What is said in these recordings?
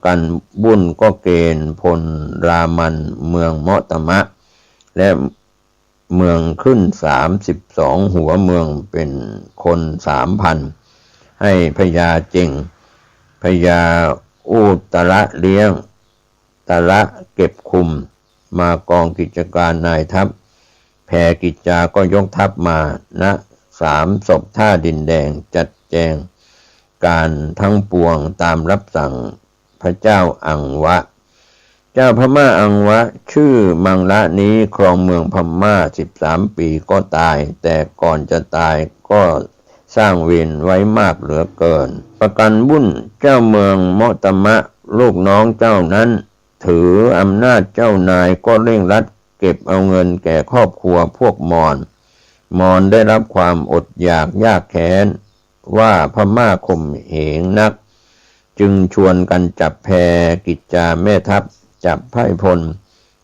กันบุญก็เกณฑ์พลรามันเมืองเมาะตมะและเมืองขึ้น32หัวเมืองเป็นคน 3,000 ให้พญาเจงพญาอูตระเลี้ยงตระเก็บคุมมากองกิจการนายทัพแผ่กิจจาก็ยกทัพมาณ3 ศพท่าดินแดงจัดแจงการทั้งปวงตามรับสั่งพระเจ้าอังวะเจ้าพม่าอังวะชื่อมังละนี้ครองเมืองพม่า13 ปีก็ตายแต่ก่อนจะตายก็สร้างเวรไว้มากเหลือเกินประกันบุญเจ้าเมืองเมาะตมะลูกน้องเจ้านั้นถืออำนาจเจ้านายก็เร่งรัดเก็บเอาเงินแก่ครอบครัวพวกมอญได้รับความอดอยากยากแค้นว่าพม่าข่มเหงนักจึงชวนกันจับแพกิจจาแม่ทัพจับไพร่พล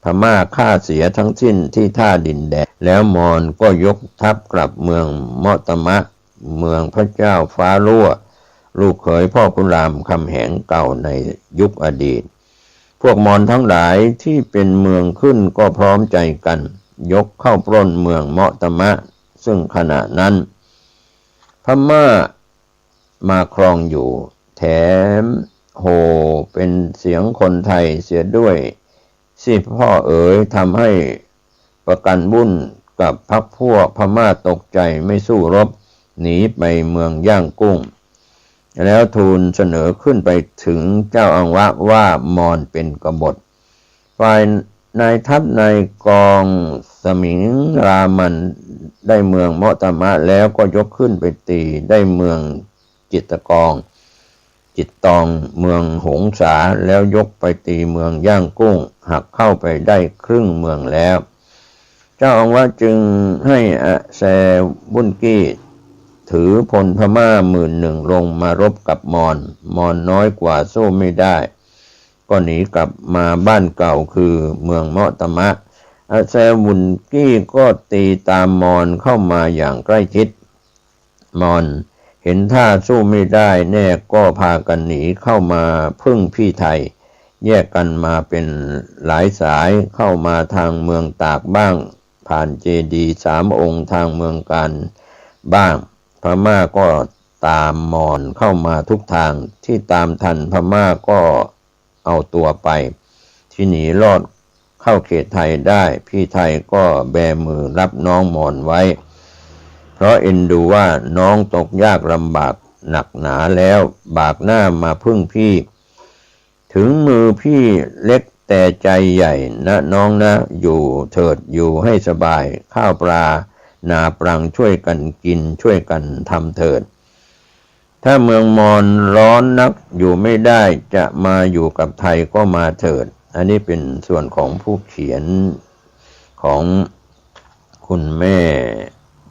พม่าฆ่าเสียทั้งสิ้นที่ท่าดินแดงแล้วมอญก็ยกทัพกลับเมืองเมาะตมะเมืองพระเจ้าฟ้ารั่วลูกเขยพ่อขุนรามคำแหงเก่าในยุคอดีตพวกมอญทั้งหลายที่เป็นเมืองขึ้นก็พร้อมใจกันยกเข้าปล้นเมืองเมาะตมะซึ่งขณะนั้นพม่ามาครองอยู่แถมโห่เป็นเสียงคนไทยเสียด้วยสิพ่อเอ๋ยทำให้ประกันบุญกับพรรคพวกพม่าตกใจไม่สู้รบหนีไปเมืองย่างกุ้งแล้วทูลเสนอขึ้นไปถึงเจ้าอังวะว่ามอญเป็นกบฏฝ่ายนายทัพนายกองสมิงรามันได้เมืองเมาะตมะแล้วก็ยกขึ้นไปตีได้เมืองจิตตองเมืองหงสาแล้วยกไปตีเมืองย่างกุ้งหักเข้าไปได้ครึ่งเมืองแล้วเจ้าอังวะจึงให้แซบุนกี้ถือพลพม่า10,000ลงมารบกับมอญน้อยกว่าสู้ไม่ได้ก็หนีกลับมาบ้านเก่าคือเมืองเมาะตมะแซบุนกี้ก็ตีตามมอญเข้ามาอย่างใกล้ชิดมอญเห็นท่าสู้ไม่ได้แน่ก็พากันหนีเข้ามาพึ่งพี่ไทยแยกกันมาเป็นหลายสายเข้ามาทางเมืองตากบ้างผ่านเจดีย์3 องค์ทางเมืองการบ้างพม่าก็ตามมอญเข้ามาทุกทางที่ตามทันพม่าก็เอาตัวไปที่หนีรอดเข้าเขตไทยได้พี่ไทยก็แบมือรับน้องมอญไว้เพราะเอ็นดูว่าน้องตกยากลำบากหนักหนาแล้วบากหน้ามาพึ่งพี่ถึงมือพี่เล็กแต่ใจใหญ่นะน้องนะอยู่เถิดอยู่ให้สบายข้าวปลานาปรังช่วยกันกินช่วยกันทำเถิดถ้าเมืองมอญร้อนนักอยู่ไม่ได้จะมาอยู่กับไทยก็มาเถิดอันนี้เป็นส่วนของผู้เขียนของคุณแม่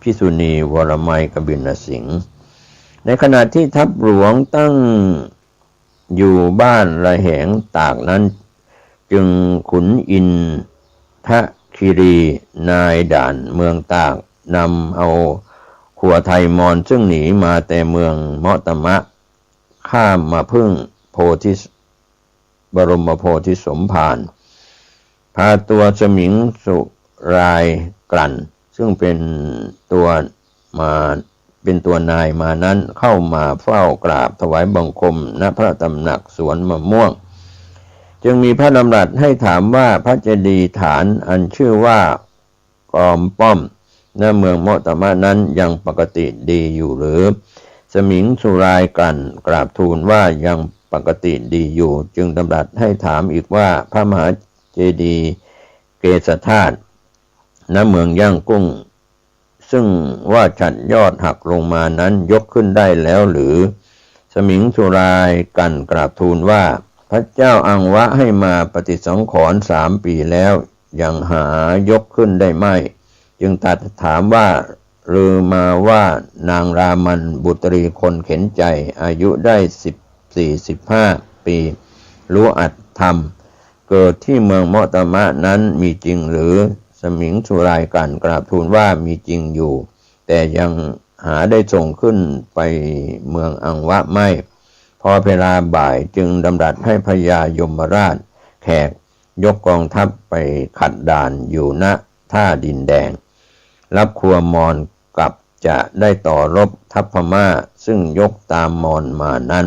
พิสุณีวรมัยกบินสิงห์ในขณะที่ทัพหลวงตั้งอยู่บ้านระแหงตากนั้นจึงขุนอินทคิรีนายด่านเมืองตากนำเอาขัวไทยมอญซึ่งหนีมาแต่เมืองเมาะตมะข้ามมาพึ่งบรมโพธิสมภารพาตัวสมิงสุรายกลั่นซึ่งเป็นตัวนายมานั้นเข้ามาเฝ้ากราบถวายบังคมณพระตำหนักสวนมะม่วงจึงมีพระดำรัสให้ถามว่าพระเจดีย์ฐานอันชื่อว่ากอมป้อมณเมืองเมาะตมะนั้นยังปกติดีอยู่หรือสมิงสุรายกลั่นกราบทูลว่ายังปกติดีอยู่จึงดำรัสให้ถามอีกว่าพระมหาเจดีย์เกศธาตุณเมืองย่างกุ้งซึ่งว่าฉัดยอดหักลงมานั้นยกขึ้นได้แล้วหรือสมิงสุรายกลั่นกราบทูลว่าพระเจ้าอังวะให้มาปฏิสังขรณ์3 ปีแล้วยังหายกขึ้นได้ไม่จึงตรัสถามว่าลือมาว่านางรามันบุตรีคนเข็นใจอายุได้14-15 ปีรู้อัตธรรมเกิดที่เมืองเมาะตมะนั้นมีจริงหรือสมิงสุรายกลั่นกราบทูลว่ามีจริงอยู่แต่ยังหาได้ส่งขึ้นไปเมืองอังวะไม่พ พอเวลาบ่ายจึงดำรัสให้พญายมราชแขกยกกองทัพไปขัดด่านอยู่ณท่าดินแดงรับครัวมอญกับจะได้ต่อรบทัพพม่าซึ่งยกตามมอญมานั้น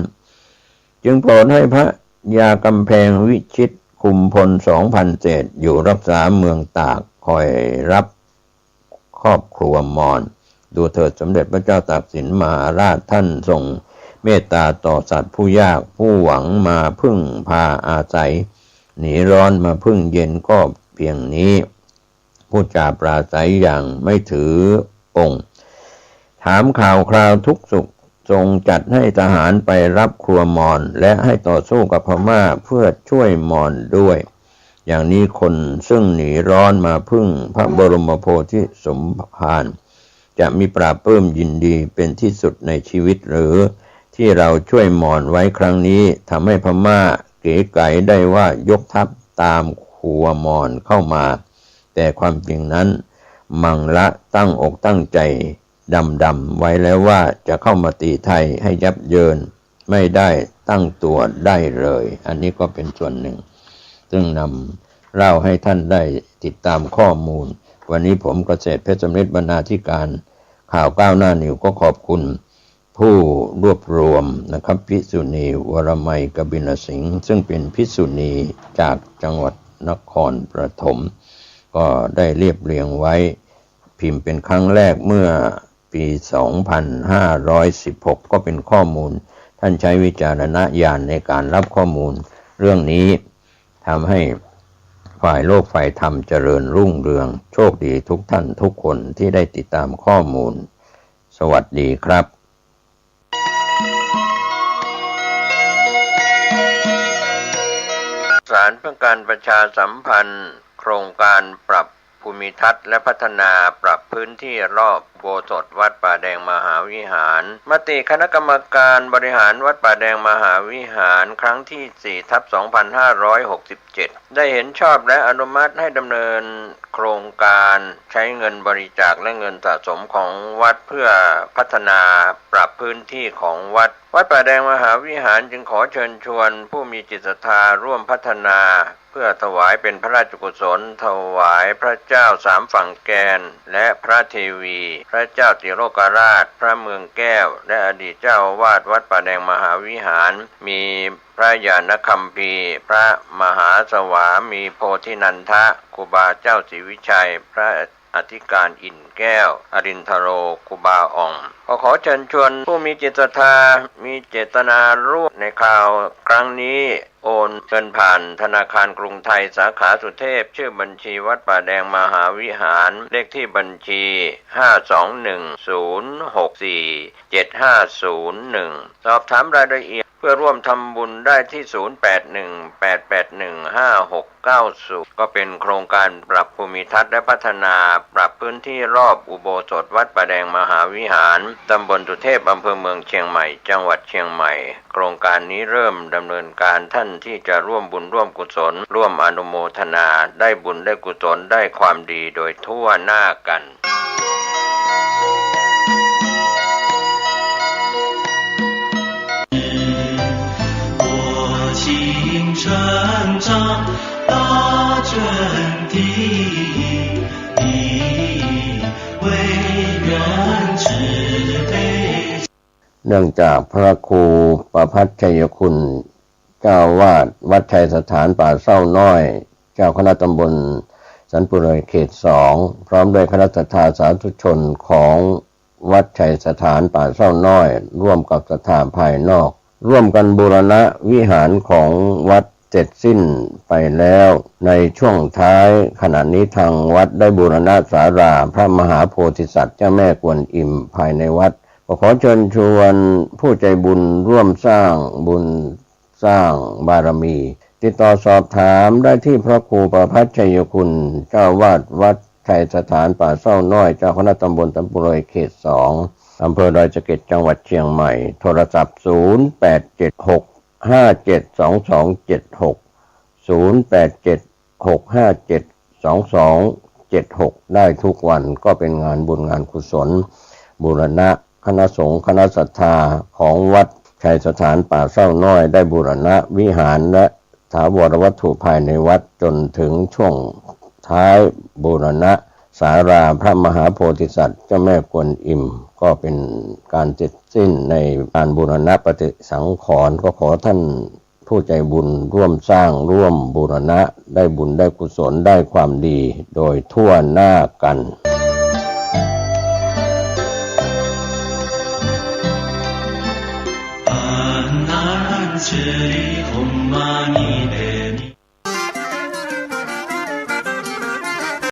จึงโปรดให้พระยากำแพงวิชิตคุมพล 2,000 เศษอยู่รักษาเมืองตากคอยรับครอบครัวมอญดูเถิดสมเด็จพระเจ้าตากสินมหาราชท่านทรงเมตตาต่อสัตว์ผู้ยากผู้หวังมาพึ่งพาอาศัยหนีร้อนมาพึ่งเย็นก็เพียงนี้ผู้จาปราศัยอย่างไม่ถือองค์ถามข่าวคราวทุกสุขทรงจัดให้ทหารไปรับครัวมอญและให้ต่อสู้กับพม่าเพื่อช่วยมอญด้วยอย่างนี้คนซึ่งหนีร้อนมาพึ่งพระบรมโพธิสมภารจะมีปราบปลื้มยินดีเป็นที่สุดในชีวิตหรือที่เราช่วยมอญไว้ครั้งนี้ทำให้พม่าเก๋ไก๋ได้ว่ายกทัพตามครัวมอญเข้ามาแต่ความจริงนั้นมังละตั้งอกตั้งใจดำไว้แล้วว่าจะเข้ามาตีไทยให้ยับเยินไม่ได้ตั้งตัวได้เลยอันนี้ก็เป็นส่วนหนึ่งซึ่งนำเล่าให้ท่านได้ติดตามข้อมูลวันนี้ผมเกษตรเพชรสำริดบรรณาธิการข่าวก้าวหน้านิวก็ขอบคุณผู้รวบรวมนะครับภิกษุณีวรมัยกบินสิงห์ซึ่งเป็นภิกษุณีจากจังหวัดนครปฐมก็ได้เรียบเรียงไว้พิมพ์เป็นครั้งแรกเมื่อปี 2516 ก็เป็นข้อมูลท่านใช้วิจารณญาณในการรับข้อมูลเรื่องนี้ทำให้ฝ่ายโลกฝ่ายธรรมเจริญรุ่งเรืองโชคดีทุกท่านทุกคนที่ได้ติดตามข้อมูลสวัสดีครับศาลเพื่อการประชาสัมพันธ์โครงการปรับภูมิทัศน์และพัฒนาปรับพื้นที่รอบอุโบสถวัดป่าแดงมหาวิหารมติคณะกรรมการบริหารวัดป่าแดงมหาวิหารครั้งที่ 4/2567 ได้เห็นชอบและอนุมัติให้ดำเนินโครงการใช้เงินบริจาคและเงินสะสมของวัดเพื่อพัฒนาปรับพื้นที่ของวัดป่าแดงมหาวิหารจึงขอเชิญชวนผู้มีจิตศรัทธาร่วมพัฒนาเพื่อถวายเป็นพระราชกุศลถวายพระเจ้าสามฝั่งแกนและพระเทวีพระเจ้าติโลกราชพระเมืองแก้วและอดีตเจ้าอาวาสวัดป่าแดงมหาวิหารมีพระญาณคัมภีร์พระมหาสวามีโพธินันทะครูบาเจ้าศรีวิชัยพระอธิการอินแก้วอรินทโรครูบาอ่องขอเชิญชวนผู้มีจิตศรัทธามีเจตนาร่วมในข่าวครั้งนี้โอนเงินผ่านธนาคารกรุงไทยสาขาสุเทพชื่อบัญชีวัดป่าแดงมหาวิหารเลขที่บัญชี 521064750 สอบถามรายละเอียดเพื่อร่วมทำบุญได้ที่ 0818815690 ก็เป็นโครงการปรับภูมิทัศน์และพัฒนาปรับพื้นที่รอบอุโบสถวัดป่าแดงมหาวิหารตำบลสุเทพอำเภอเมืองเชียงใหม่จังหวัดเชียงใหม่โครงการนี้เริ่มดำเนินการท่านที่จะร่วมบุญร่วมกุศลร่วมอนุโมทนาได้บุญได้กุศลได้ความดีโดยทั่วหน้ากัน成长大真谛，为人慈悲。เนื่องจากพระครูประภัสชัยคุณเจ้าวาดวัดชัยสถานป่าเศร้าน้อยเจ้าคณะตำบลสันปุเรเขต 2พร้อมด้วยคณะศรัทธาสาธุชนของวัดชัยสถานป่าเศร้าน้อยร่วมกับศรัทธาภายนอกร่วมกันบูรณะวิหารของวัดเสร็จสิ้นไปแล้วในช่วงท้ายขณะนี้ทางวัดได้บูรณะศาลาพระมหาโพธิสัตว์เจ้าแม่กวนอิมภายในวัดขอเชิญชวนผู้ใจบุญร่วมสร้างบุญสร้างบารมีติดต่อสอบถามได้ที่พระครูประภัสชัยคุณเจ้าวาดวัดชัยสถานป่าเศร้าน้อยเจ้าคณะตำบลสันปุโรยเขต 2อำเภอดอยสะเก็ดจังหวัดเชียงใหม่โทรศัพท์0876572276ได้ทุกวันก็เป็นงานบุญงานกุศลบูรณะคณะสงฆ์คณะศรัทธาของวัด ชัยสถานป่าเศร้าน้อยได้บูรณะวิหารและถาวรวัตถุภายในวัดจนถึงช่วงท้ายบูรณะศาลาพระมหาโพธิสัตว์เจ้าแม่กวนอิมก็เป็นการเสร็จสิ้นในการบูรณะปฏิสังขรณ์ก็ขอท่านผู้ใจบุญร่วมสร้างร่วมบูรณะได้บุญได้กุศลได้ความดีโดยทั่วหน้ากัน安那日里红玛尼贝